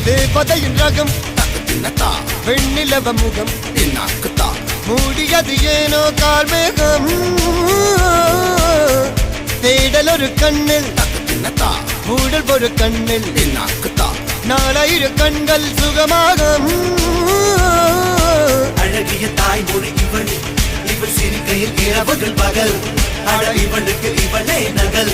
தேவதையின் ரகம் வெண்ணிலவ முகம் மூடியது ஏனோ கார்மேகம் தேடல் ஒரு கண்ணில் மூடல் ஒரு கண்ணில் நாலாயிர கண்கள் சுகமாக அழகிய தாய்மொழி இவள் இவள் சிரிக்கையில் இரவுகள் பகல் அழ இவளுக்கு இவளே நகல்